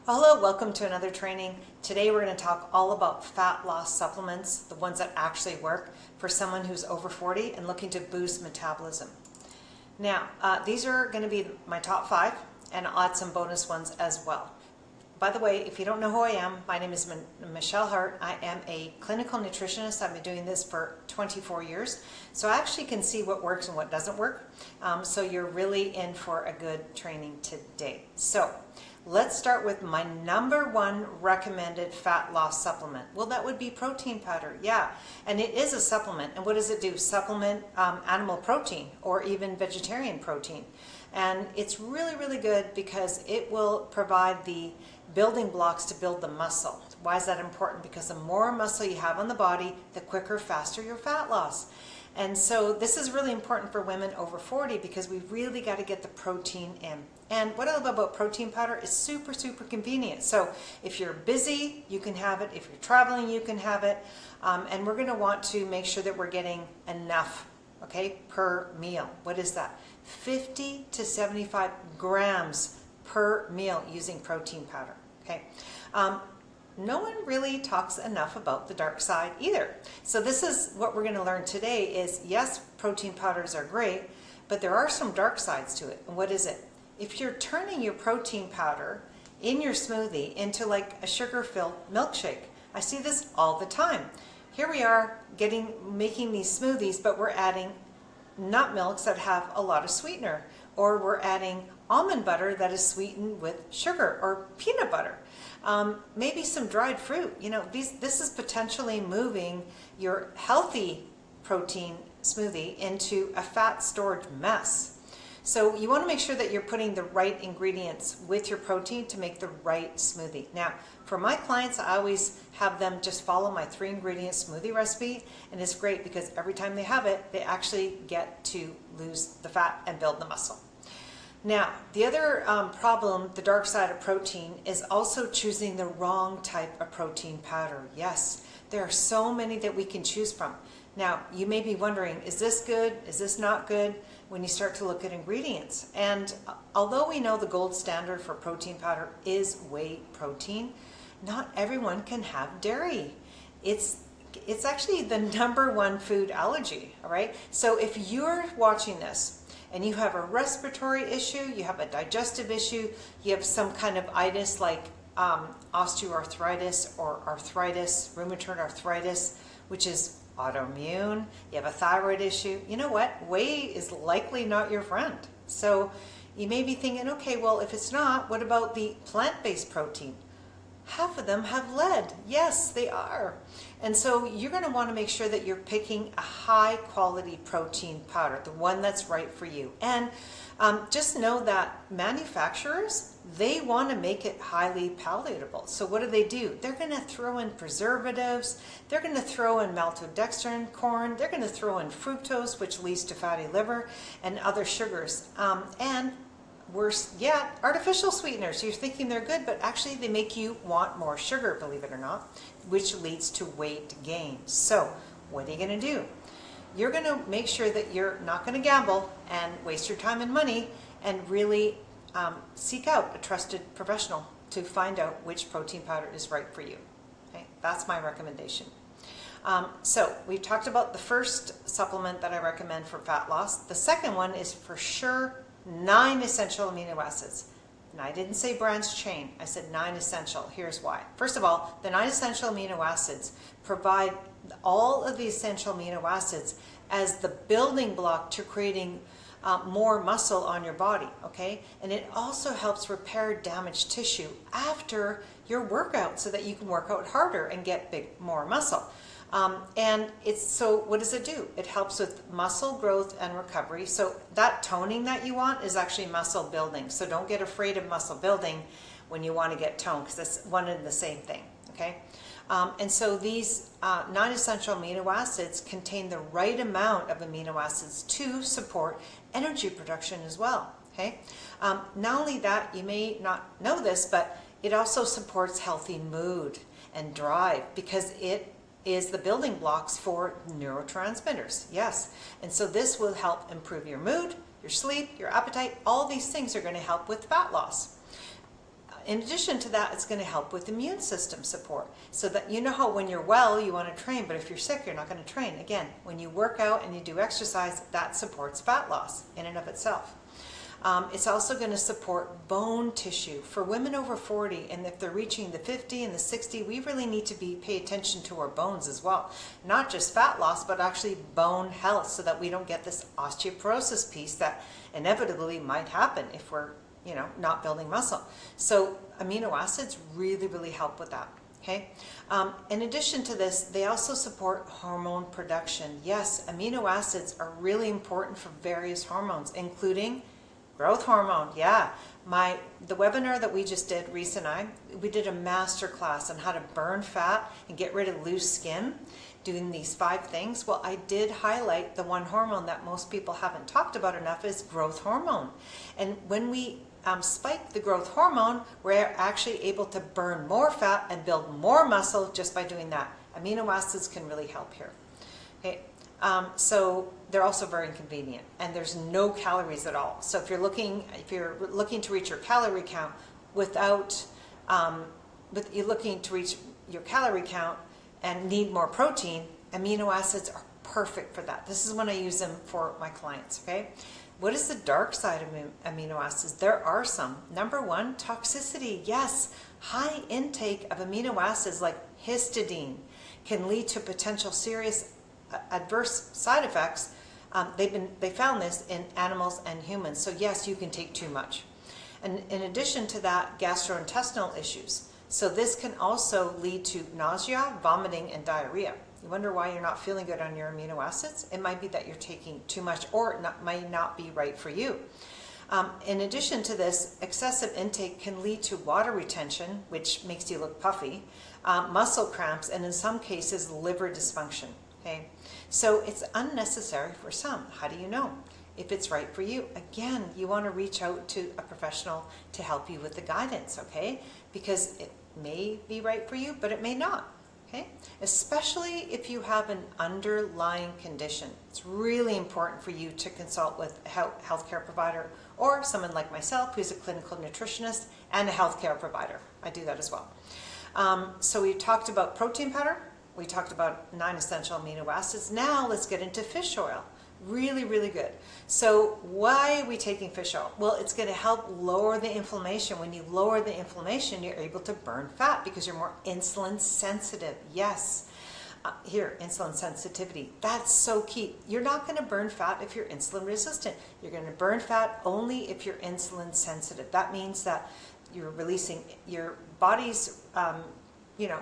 Hello, welcome to another training. Today we're going to talk all about fat loss supplements, the ones that actually work for someone who's over 40 and looking to boost metabolism. Now, these are going to be my top 5, and I'll add some bonus ones as well. By the way, if you don't know who I am, my name is Michelle Hart. I am a clinical nutritionist. I've been doing this for 24 years. So I actually can see what works and what doesn't work. So you're really in for a good training today. So let's start with my number 1 recommended fat loss supplement. Well, that would be protein powder. Yeah, and it is a supplement. And what does it do? Supplement animal protein or even vegetarian protein. And it's really, really good because it will provide the building blocks to build the muscle. Why is that important? Because the more muscle you have on the body, the quicker, faster your fat loss. And so this is really important for women over 40 because we've really got to get the protein in. And what I love about protein powder is super, super convenient. So if you're busy, you can have it. If you're traveling, you can have it. And we're going to want to make sure that we're getting enough, okay, per meal. What is that? 50 to 75 grams per meal using protein powder, okay? No one really talks enough about the dark side either. So this is what we're going to learn today is, yes, protein powders are great, but there are some dark sides to it. And what is it? If you're turning your protein powder in your smoothie into like a sugar-filled milkshake, I see this all the time. Here we are making these smoothies, but we're adding nut milks that have a lot of sweetener, or we're adding almond butter that is sweetened with sugar, or peanut butter. Maybe some dried fruit. You know, this is potentially moving your healthy protein smoothie into a fat storage mess. So you want to make sure that you're putting the right ingredients with your protein to make the right smoothie. Now, for my clients, I always have them just follow my 3-ingredient smoothie recipe, and it's great because every time they have it, they actually get to lose the fat and build the muscle. Now, the other problem, the dark side of protein, is also choosing the wrong type of protein powder. Yes, there are so many that we can choose from. Now, you may be wondering, is this good? Is this not good? When you start to look at ingredients. And although we know the gold standard for protein powder is whey protein, not everyone can have dairy. It's actually the number 1 food allergy, all right? So if you're watching this and you have a respiratory issue, you have a digestive issue, you have some kind of itis like osteoarthritis or arthritis, rheumatoid arthritis, which is autoimmune, you have a thyroid issue, you know what? Whey is likely not your friend. So you may be thinking, okay, well, if it's not, what about the plant-based protein? Half of them have lead. Yes, they are. And so you're going to want to make sure that you're picking a high quality protein powder, the one that's right for you. And just know that manufacturers, they want to make it highly palatable. So what do? They're going to throw in preservatives. They're going to throw in maltodextrin corn. They're going to throw in fructose, which leads to fatty liver, and other sugars. And worse yet, artificial sweeteners. You're thinking they're good, but actually they make you want more sugar, believe it or not, which leads to weight gain. So what are you going to do? You're going to make sure that you're not going to gamble and waste your time and money, and really seek out a trusted professional to find out which protein powder is right for you. Okay? That's my recommendation. So we've talked about the first supplement that I recommend for fat loss. The second one is for sure 9 essential amino acids. And I didn't say branch chain, I said 9 essential. Here's why. First of all, the 9 essential amino acids provide all of the essential amino acids as the building block to creating more muscle on your body, okay? And it also helps repair damaged tissue after your workout so that you can work out harder and get more muscle. And so what does it do? It helps with muscle growth and recovery. So that toning that you want is actually muscle building. So don't get afraid of muscle building when you want to get toned, because that's one and the same thing, okay? And so these 9 essential amino acids contain the right amount of amino acids to support energy production as well, okay? Not only that, you may not know this, but it also supports healthy mood and drive because it is the building blocks for neurotransmitters. Yes. And so this will help improve your mood, your sleep, your appetite. All these things are going to help with fat loss. in addition to that, it's going to help with immune system support. So that, you know how when you're well, you want to train, but if you're sick, you're not going to train. Again, when you work out and you do exercise, that supports fat loss in and of itself. It's also going to support bone tissue. For women over 40, and if they're reaching the 50 and the 60, we really need to pay attention to our bones as well. Not just fat loss, but actually bone health, so that we don't get this osteoporosis piece that inevitably might happen if we're not building muscle. So amino acids really, really help with that. Okay. In addition to this, they also support hormone production. Yes, amino acids are really important for various hormones, including growth hormone. Yeah. The webinar that we just did, Reese and I, we did a master class on how to burn fat and get rid of loose skin, doing these 5 things. Well, I did highlight the one hormone that most people haven't talked about enough is growth hormone. And when we spike the growth hormone, we're actually able to burn more fat and build more muscle just by doing that. Amino acids can really help here. Okay. So they're also very inconvenient, and there's no calories at all. So if you're looking to reach your calorie count you're looking to reach your calorie count and need more protein, amino acids are perfect for that. This is when I use them for my clients. Okay. What is the dark side of amino acids? There are some. Number 1, toxicity. Yes, high intake of amino acids like histidine can lead to potential serious adverse side effects. They found this in animals and humans. So yes, you can take too much. And in addition to that, gastrointestinal issues. So this can also lead to nausea, vomiting, and diarrhea. You wonder why you're not feeling good on your amino acids? It might be that you're taking too much, or it might not be right for you. In addition to this, excessive intake can lead to water retention, which makes you look puffy, muscle cramps, and in some cases, liver dysfunction. Okay, so it's unnecessary for some. How do you know if it's right for you? Again, you want to reach out to a professional to help you with the guidance, okay? Because it may be right for you, but it may not. Okay? Especially if you have an underlying condition. It's really important for you to consult with a healthcare provider or someone like myself who's a clinical nutritionist and a healthcare provider. I do that as well. So we talked about protein powder. We talked about 9 essential amino acids. Now let's get into fish oil. Really, really good. So why are we taking fish oil? Well, it's going to help lower the inflammation. When you lower the inflammation, you're able to burn fat because you're more insulin sensitive. Yes. Here, insulin sensitivity. That's so key. You're not going to burn fat if you're insulin resistant. You're going to burn fat only if you're insulin sensitive. That means that you're releasing your body's,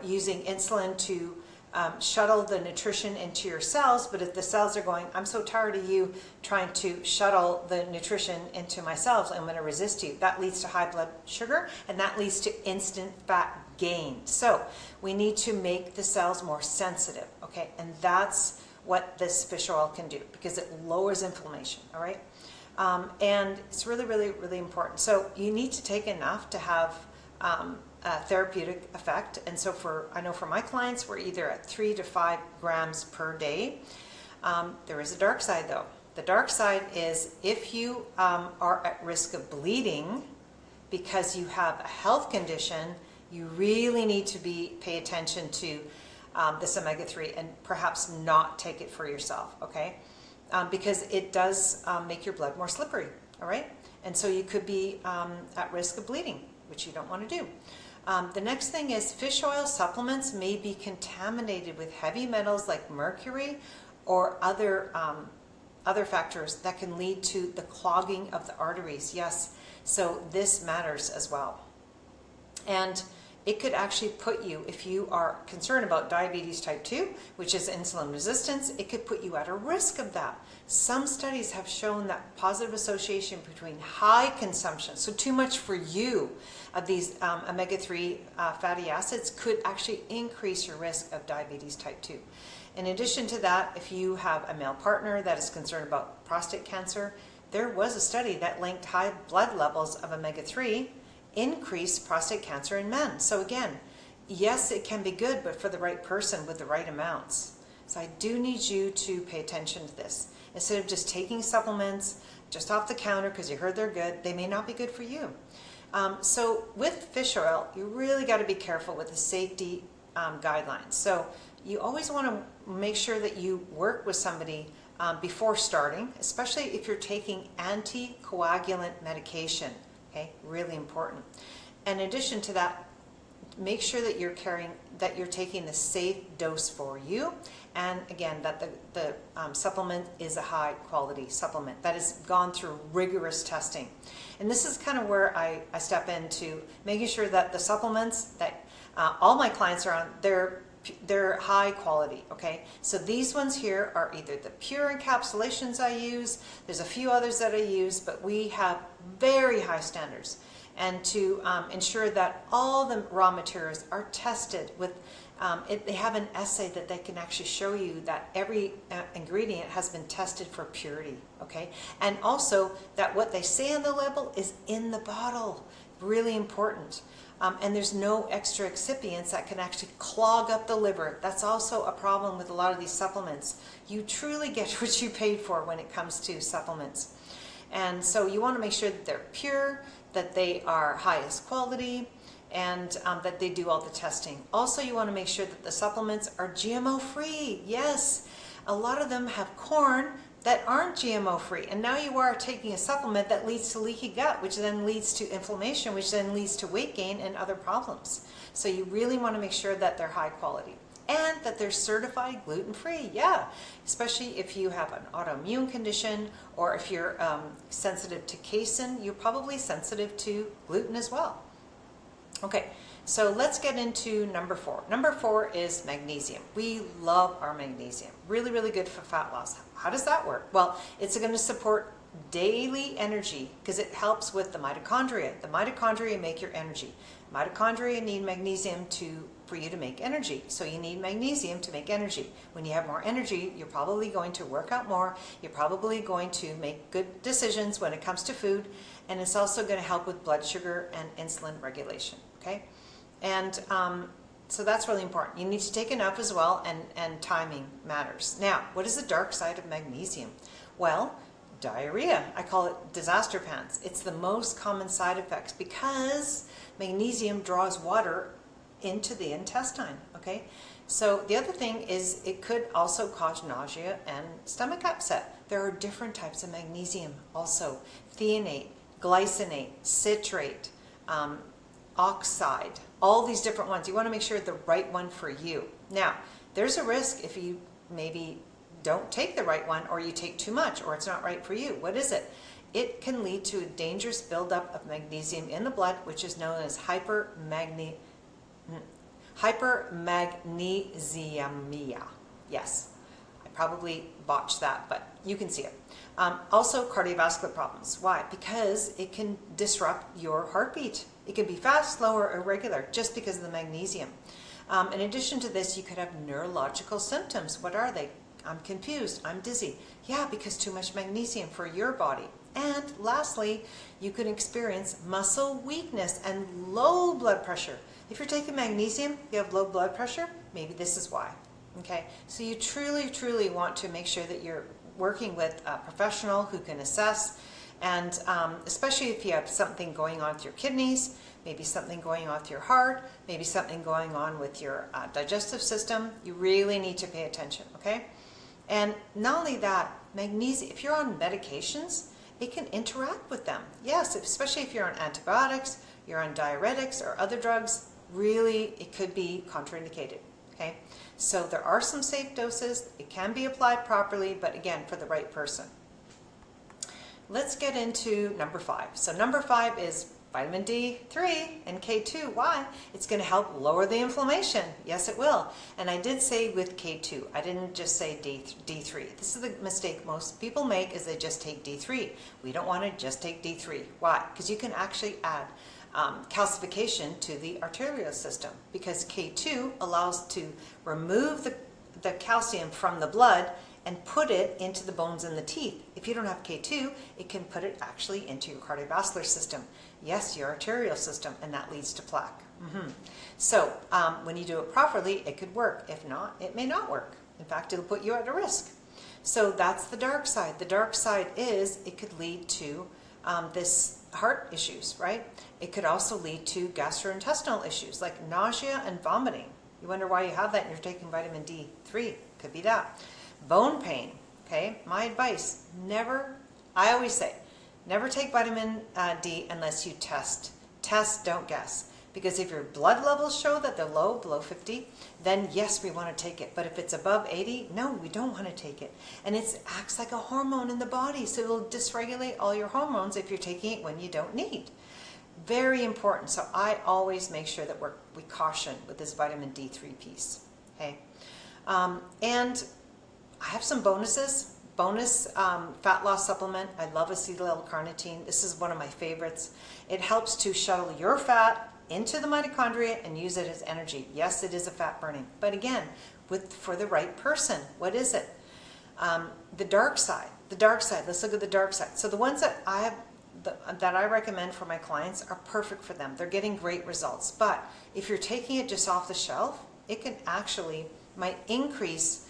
using insulin to shuttle the nutrition into your cells, but if the cells are going, I'm so tired of you trying to shuttle the nutrition into my cells, I'm going to resist you. That leads to high blood sugar, and that leads to instant fat gain. So we need to make the cells more sensitive, okay? And that's what this fish oil can do because it lowers inflammation, all right? And it's really, really, really important. So you need to take enough to have therapeutic effect. And so I know for my clients, we're either at 3 to 5 grams per day. There is a dark side though. The dark side is if you are at risk of bleeding because you have a health condition, you really need to pay attention to this omega-3 and perhaps not take it for yourself, okay? Because it does make your blood more slippery, all right? And so you could be at risk of bleeding, which you don't want to do. The next thing is fish oil supplements may be contaminated with heavy metals like mercury or other factors that can lead to the clogging of the arteries. Yes, so this matters as well. And it could actually put you, if you are concerned about diabetes type 2, which is insulin resistance, it could put you at a risk of that. Some studies have shown that positive association between high consumption, so too much for you, of these omega-3 fatty acids could actually increase your risk of diabetes type 2. In addition to that, if you have a male partner that is concerned about prostate cancer, there was a study that linked high blood levels of omega-3 increase prostate cancer in men. So again, yes, it can be good, but for the right person with the right amounts. So I do need you to pay attention to this. Instead of just taking supplements just off the counter because you heard they're good, they may not be good for you. So with fish oil, you really got to be careful with the safety guidelines. So you always want to make sure that you work with somebody before starting, especially if you're taking anticoagulant medication. Okay, really important. In addition to that, make sure that you're taking the safe dose for you, and again that the supplement is a high quality supplement that has gone through rigorous testing. And this is kind of where I step into making sure that the supplements that all my clients are on, they're high quality. Okay, so these ones here are either the pure encapsulations I use, there's a few others that I use, but we have very high standards. And to ensure that all the raw materials are tested with, they have an essay that they can actually show you that every ingredient has been tested for purity, okay? And also that what they say on the label is in the bottle, really important. And there's no extra excipients that can actually clog up the liver. That's also a problem with a lot of these supplements. You truly get what you paid for when it comes to supplements. And so you want to make sure that they're pure, that they are highest quality, and that they do all the testing. Also, you want to make sure that the supplements are GMO free. Yes, a lot of them have corn that aren't GMO free, and now you are taking a supplement that leads to leaky gut, which then leads to inflammation, which then leads to weight gain and other problems. So you really want to make sure that they're high quality and that they're certified gluten-free. Yeah, especially if you have an autoimmune condition, or if you're sensitive to casein, you're probably sensitive to gluten as well. Okay, so let's get into number 4. Number 4 is magnesium. We love our magnesium. Really, really good for fat loss. How does that work? Well, it's going to support daily energy because it helps with the mitochondria. The mitochondria make your energy. Mitochondria need magnesium for you to make energy. So you need magnesium to make energy. When you have more energy, you're probably going to work out more. You're probably going to make good decisions when it comes to food. And it's also going to help with blood sugar and insulin regulation. Okay? And so that's really important. You need to take enough as well, and timing matters. Now, what is the dark side of magnesium? Well, diarrhea. I call it disaster pants. It's the most common side effects because magnesium draws water into the intestine. Okay, so the other thing is it could also cause nausea and stomach upset. There are different types of magnesium also: threonate, glycinate, citrate, oxide, all these different ones. You want to make sure the right one for you. Now, there's a risk if you maybe don't take the right one, or you take too much, or it's not right for you. What is it? It can lead to a dangerous buildup of magnesium in the blood, which is known as hypermagnesemia. Yes, I probably botched that, but you can see it. Also, cardiovascular problems. Why? Because it can disrupt your heartbeat. It can be fast, slow, or irregular just because of the magnesium. In addition to this, you could have neurological symptoms. What are they? I'm confused. I'm dizzy. Yeah, because too much magnesium for your body. And lastly, you can experience muscle weakness and low blood pressure. If you're taking magnesium, you have low blood pressure, maybe this is why. Okay, so you truly, truly want to make sure that you're working with a professional who can assess, and especially if you have something going on with your kidneys, maybe something going on with your heart, maybe something going on with your digestive system, you really need to pay attention, okay? And not only that, magnesium, if you're on medications, it can interact with them. Yes, especially if you're on antibiotics, you're on diuretics or other drugs, really it could be contraindicated, okay? So there are some safe doses. It can be applied properly, but again, for the right person. Let's get into number 5. So number 5 is vitamin D3 and K2. Why? It's going to help lower the inflammation. Yes, it will. And I did say with K2. I didn't just say D3. This is the mistake most people make, is they just take D3. We don't want to just take D3. Why? Because you can actually add calcification to the arterial system, because K2 allows to remove the calcium from the blood and put it into the bones and the teeth. If you don't have K2, it can put it actually into your cardiovascular system. Yes, your arterial system, and that leads to plaque. So when you do it properly, it could work. If not, it may not work. In fact, it'll put you at a risk. So that's the dark side. The dark side is it could lead to this heart issues, right? It could also lead to gastrointestinal issues like nausea and vomiting. You wonder why you have that and you're taking vitamin D3. Could be that. Bone pain, okay? My advice, I always say, never take vitamin D unless you test. Test, don't guess. Because if your blood levels show that they're low, below 50, then yes, we want to take it. But if it's above 80, no, we don't want to take it. And it acts like a hormone in the body, so it'll dysregulate all your hormones if you're taking it when you don't need. Very important. So I always make sure that we caution with this vitamin D3 piece. Okay, and I have some bonuses. Bonus fat loss supplement. I love acetyl L-carnitine. This is one of my favorites. It helps to shuttle your fat into the mitochondria and use it as energy. Yes, it is a fat burning, but again, for the right person. What is it? The dark side. The dark side. Let's look at the dark side. So the ones that I recommend for my clients are perfect for them. They're getting great results. But if you're taking it just off the shelf, it can might increase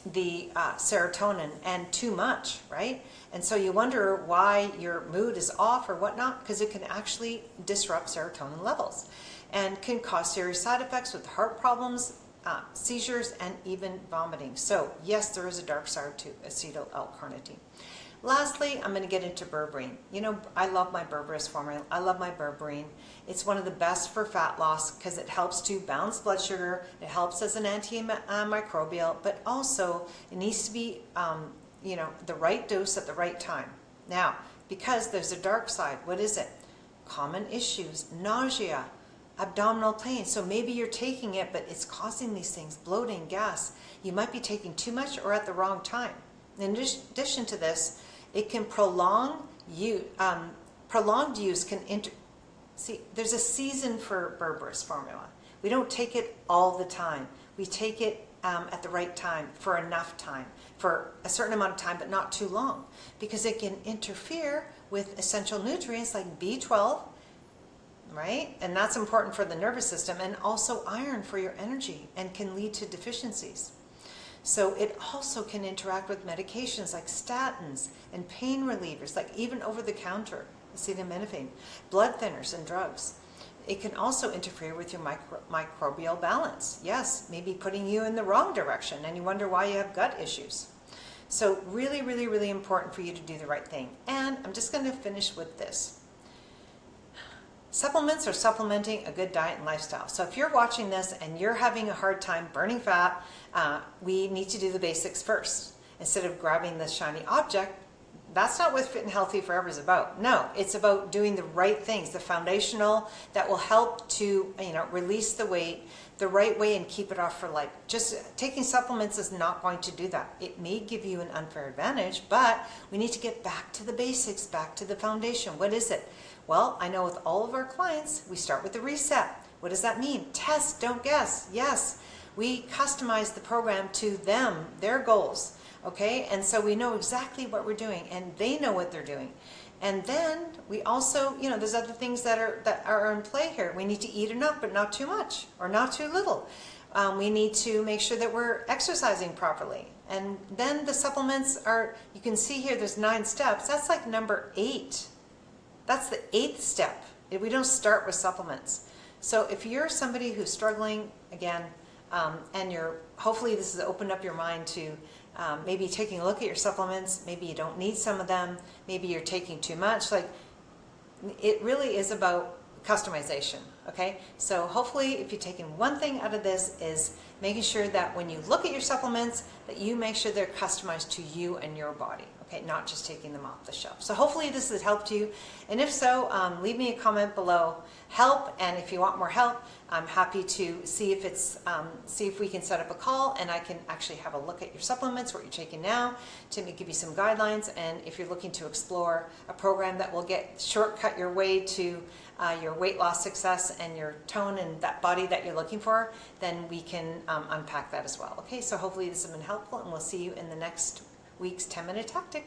the serotonin and too much, right? And so you wonder why your mood is off or whatnot, because it can actually disrupt serotonin levels and can cause serious side effects with heart problems, seizures, and even vomiting. So yes, there is a dark side to acetyl L-carnitine. Lastly, I'm going to get into berberine. You know, I love my berberis formula. I love my berberine. It's one of the best for fat loss because it helps to balance blood sugar. It helps as an antimicrobial, but also it needs to be, the right dose at the right time. Now, because there's a dark side, what is it? Common issues, nausea, abdominal pain. So maybe you're taking it, but it's causing these things, bloating, gas. You might be taking too much or at the wrong time. In addition to this, it can prolonged use can there's a season for berberis formula. We don't take it all the time. We take it at the right time, for enough time, for a certain amount of time, but not too long, because it can interfere with essential nutrients like B12, right? And that's important for the nervous system, and also iron for your energy, and can lead to deficiencies. So it also can interact with medications like statins and pain relievers, like even over-the-counter acetaminophen, blood thinners, and drugs. It can also interfere with your microbial balance. Yes, maybe putting you in the wrong direction, and you wonder why you have gut issues. So really, really, really important for you to do the right thing. And I'm just going to finish with this. Supplements are supplementing a good diet and lifestyle. So if you're watching this and you're having a hard time burning fat, we need to do the basics first. Instead of grabbing the shiny object, that's not what Fit and Healthy Forever is about. No, it's about doing the right things, the foundational that will help to release the weight the right way and keep it off for life. Just taking supplements is not going to do that. It may give you an unfair advantage, but we need to get back to the basics, back to the foundation. What is it? Well, I know with all of our clients, we start with the reset. What does that mean? Test, don't guess. Yes, we customize the program to them, their goals. Okay, and so we know exactly what we're doing, and they know what they're doing. And then we also, there's other things that are in play here. We need to eat enough, but not too much, or not too little. We need to make sure that we're exercising properly. And then the supplements are, you can see here, there's 9 steps. That's like number 8. That's the 8th step. We don't start with supplements. So if you're somebody who's struggling, again, and hopefully this has opened up your mind to maybe taking a look at your supplements. Maybe you don't need some of them. Maybe you're taking too much. Like, it really is about customization. Okay, so hopefully if you're taking one thing out of this is making sure that when you look at your supplements, that you make sure they're customized to you and your body. Okay, not just taking them off the shelf. So hopefully this has helped you, and if so, leave me a comment below. Help, and if you want more help, I'm happy to see if we can set up a call, and I can actually have a look at your supplements, what you're taking now, to give you some guidelines. And if you're looking to explore a program that will shortcut your way to your weight loss success and your tone and that body that you're looking for, then we can unpack that as well. Okay, so hopefully this has been helpful, and we'll see you in the next week's 10-minute tactic.